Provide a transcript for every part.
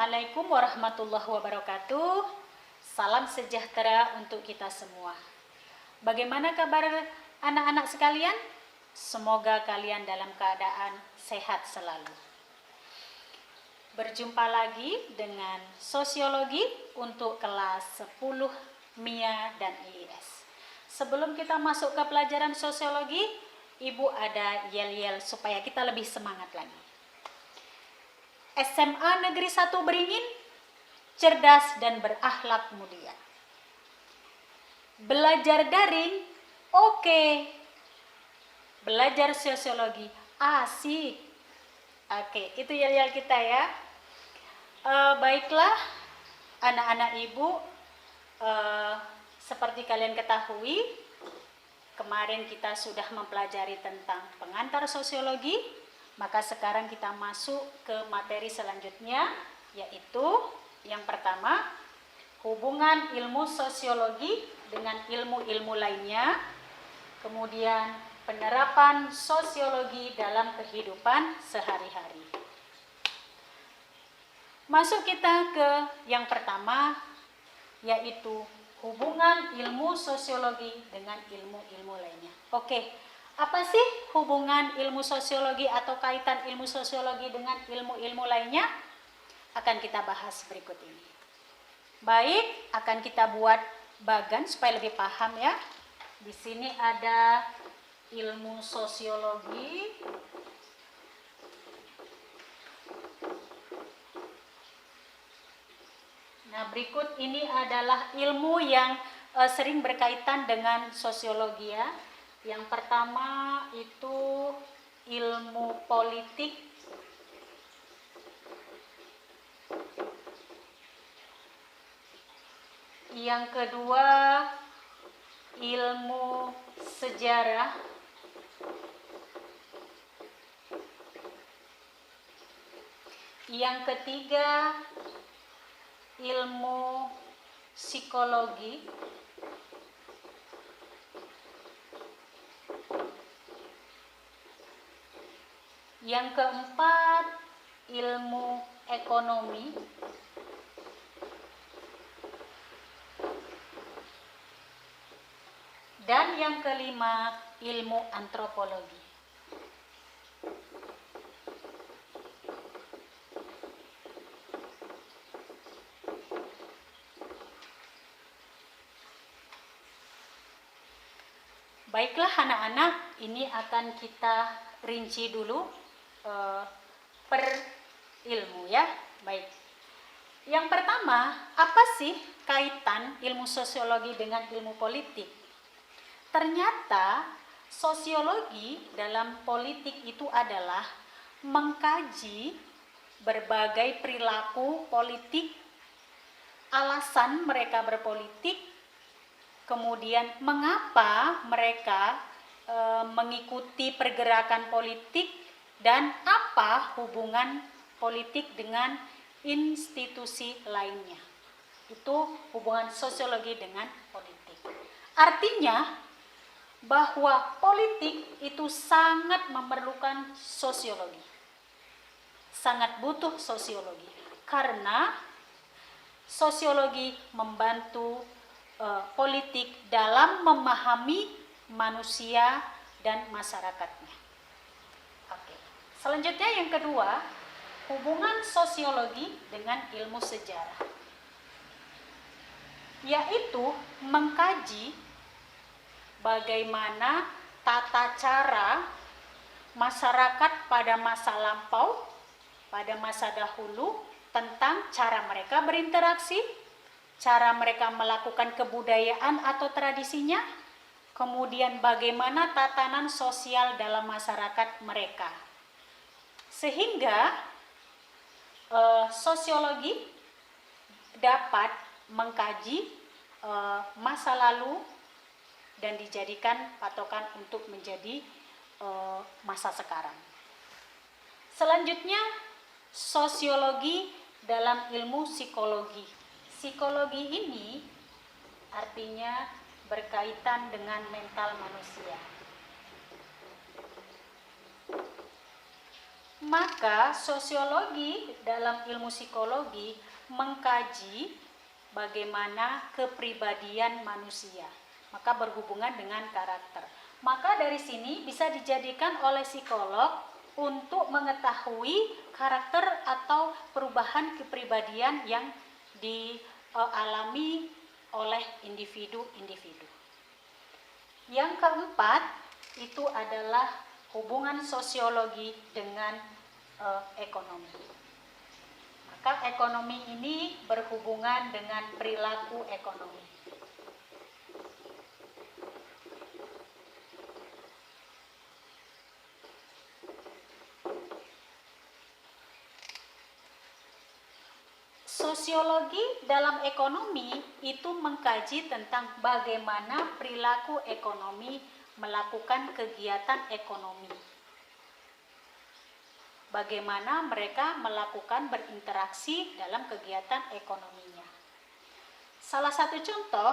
Assalamualaikum warahmatullahi wabarakatuh. Salam sejahtera untuk kita semua. Bagaimana kabar anak-anak sekalian? Semoga kalian dalam keadaan sehat selalu. Berjumpa lagi dengan sosiologi untuk kelas 10 MIA dan IIS. Sebelum kita masuk ke pelajaran sosiologi, Ibu ada yel-yel supaya kita lebih semangat lagi. SMA Negeri 1 Beringin, cerdas dan berakhlak mulia. Belajar daring, oke. Belajar sosiologi, asik. Oke, itu yel-yel kita ya. Baiklah, anak-anak ibu, seperti kalian ketahui, kemarin kita sudah mempelajari tentang pengantar sosiologi. Maka sekarang kita masuk ke materi selanjutnya, yaitu yang pertama, hubungan ilmu sosiologi dengan ilmu-ilmu lainnya. Kemudian penerapan sosiologi dalam kehidupan sehari-hari. Masuk kita ke yang pertama, yaitu hubungan ilmu sosiologi dengan ilmu-ilmu lainnya. Oke. Apa sih hubungan ilmu sosiologi atau kaitan ilmu sosiologi dengan ilmu-ilmu lainnya? Akan kita bahas berikut ini. Baik, akan kita buat bagan supaya lebih paham ya. Di sini ada ilmu sosiologi. Nah, berikut ini adalah ilmu yang sering berkaitan dengan sosiologi ya. Yang pertama itu ilmu politik, yang kedua ilmu sejarah, yang ketiga ilmu psikologi, yang keempat, ilmu ekonomi. Dan yang kelima, ilmu antropologi. Baiklah anak-anak, ini akan kita rinci dulu per ilmu ya. Baik. Yang pertama, apa sih kaitan ilmu sosiologi dengan ilmu politik? Ternyata sosiologi dalam politik itu adalah mengkaji berbagai perilaku politik, alasan mereka berpolitik, kemudian mengapa mereka mengikuti pergerakan politik, dan apa hubungan politik dengan institusi lainnya. Itu hubungan sosiologi dengan politik. Artinya bahwa politik itu sangat memerlukan sosiologi. Sangat butuh sosiologi. Karena sosiologi membantu politik dalam memahami manusia dan masyarakatnya. Selanjutnya yang kedua, hubungan sosiologi dengan ilmu sejarah, yaitu mengkaji bagaimana tata cara masyarakat pada masa lampau, pada masa dahulu, tentang cara mereka berinteraksi, cara mereka melakukan kebudayaan atau tradisinya, kemudian bagaimana tatanan sosial dalam masyarakat mereka. Sehingga sosiologi dapat mengkaji masa lalu dan dijadikan patokan untuk menjadi masa sekarang. Selanjutnya, sosiologi dalam ilmu psikologi. Psikologi ini artinya berkaitan dengan mental manusia. Maka sosiologi dalam ilmu psikologi mengkaji bagaimana kepribadian manusia, maka berhubungan dengan karakter. Maka dari sini bisa dijadikan oleh psikolog untuk mengetahui karakter atau perubahan kepribadian yang dialami oleh individu-individu. Yang keempat itu adalah hubungan sosiologi dengan ekonomi. Maka ekonomi ini berhubungan dengan perilaku ekonomi. Sosiologi dalam ekonomi itu mengkaji tentang bagaimana perilaku ekonomi melakukan kegiatan ekonomi. Bagaimana mereka melakukan berinteraksi dalam kegiatan ekonominya. Salah satu contoh,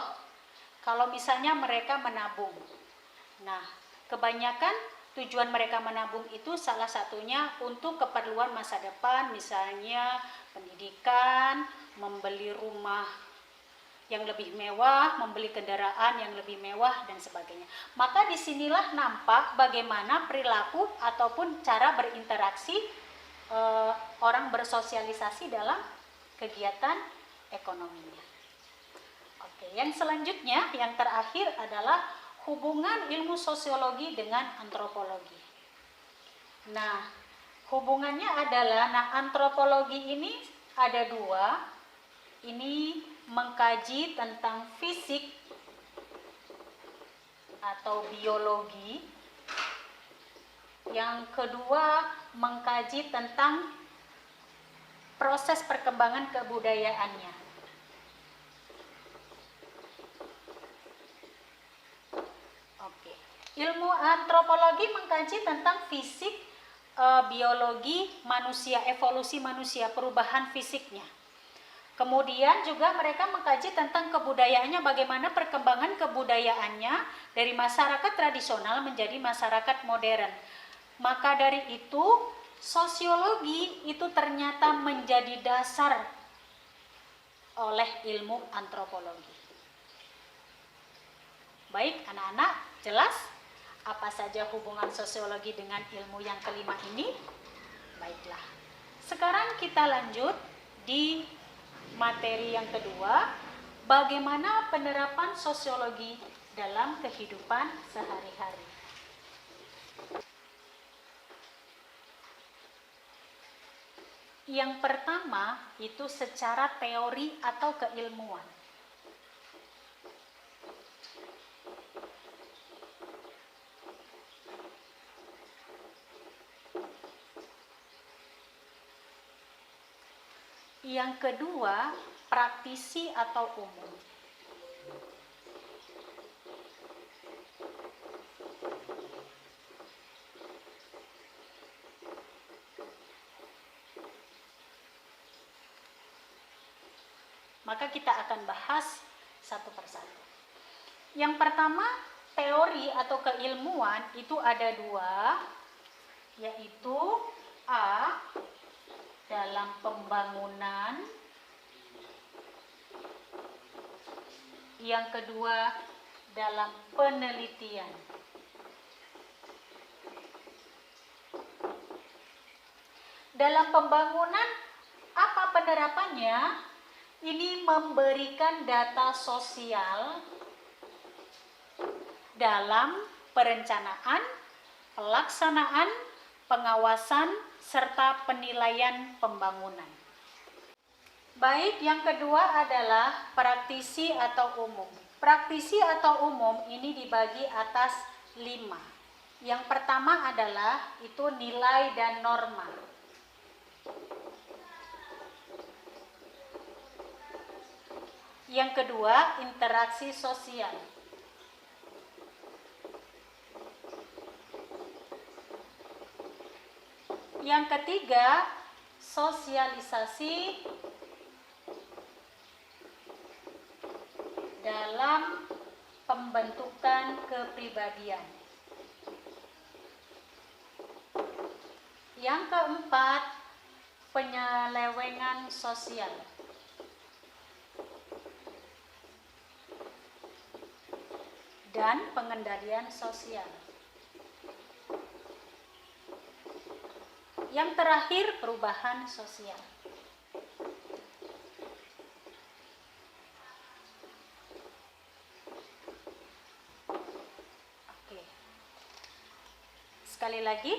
kalau misalnya mereka menabung. Nah, kebanyakan tujuan mereka menabung itu salah satunya untuk keperluan masa depan, misalnya pendidikan, membeli rumah yang lebih mewah, membeli kendaraan yang lebih mewah, dan sebagainya. Maka disinilah nampak bagaimana perilaku ataupun cara berinteraksi orang bersosialisasi dalam kegiatan ekonominya. Oke, yang selanjutnya, yang terakhir adalah hubungan ilmu sosiologi dengan antropologi. Nah, hubungannya adalah, antropologi ini ada dua. Ini mengkaji tentang fisik atau biologi. Yang kedua, mengkaji tentang proses perkembangan kebudayaannya. Oke. Ilmu antropologi mengkaji tentang fisik, biologi manusia, evolusi manusia, perubahan fisiknya. Kemudian juga mereka mengkaji tentang kebudayaannya, bagaimana perkembangan kebudayaannya dari masyarakat tradisional menjadi masyarakat modern. Maka dari itu, sosiologi itu ternyata menjadi dasar oleh ilmu antropologi. Baik anak-anak, jelas apa saja hubungan sosiologi dengan ilmu yang kelima ini? Baiklah, sekarang kita lanjut di materi yang kedua, bagaimana penerapan sosiologi dalam kehidupan sehari-hari. Yang pertama itu secara teori atau keilmuan. Yang kedua, praktisi atau umum. Maka kita akan bahas satu persatu. Yang pertama, teori atau keilmuan itu ada dua, yaitu A, dalam pembangunan, yang kedua dalam penelitian. Dalam pembangunan, apa penerapannya? Ini memberikan data sosial dalam perencanaan, pelaksanaan, pengawasan, serta penilaian pembangunan. Baik, yang kedua adalah praktisi atau umum. Praktisi atau umum ini dibagi atas 5. Yang pertama adalah itu nilai dan norma. Yang kedua, interaksi sosial. Yang ketiga, sosialisasi dalam pembentukan kepribadian. Yang keempat, penyelewengan sosial. Dan pengendalian sosial. Yang terakhir, perubahan sosial. Oke. Sekali lagi,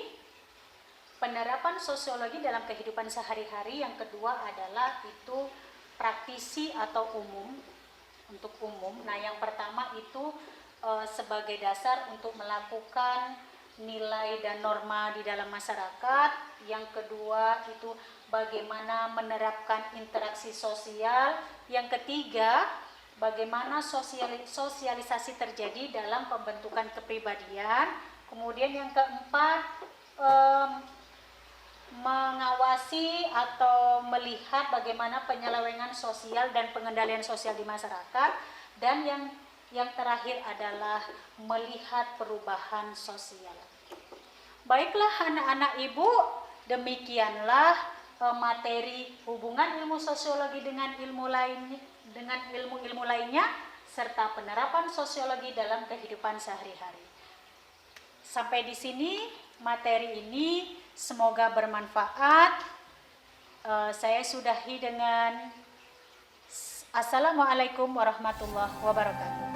penerapan sosiologi dalam kehidupan sehari-hari. Yang kedua adalah itu praktisi atau umum, untuk umum. Nah, yang pertama itu sebagai dasar untuk melakukan nilai dan norma di dalam masyarakat. Yang kedua itu bagaimana menerapkan interaksi sosial. Yang ketiga, bagaimana sosialisasi terjadi dalam pembentukan kepribadian. Kemudian yang keempat, mengawasi atau melihat bagaimana penyelewengan sosial dan pengendalian sosial di masyarakat. Dan yang terakhir adalah melihat perubahan sosial. Baiklah anak-anak ibu, demikianlah materi hubungan ilmu sosiologi dengan ilmu-ilmu lainnya serta penerapan sosiologi dalam kehidupan sehari-hari. Sampai di sini materi ini, semoga bermanfaat. Saya sudahi dengan Assalamualaikum warahmatullahi wabarakatuh.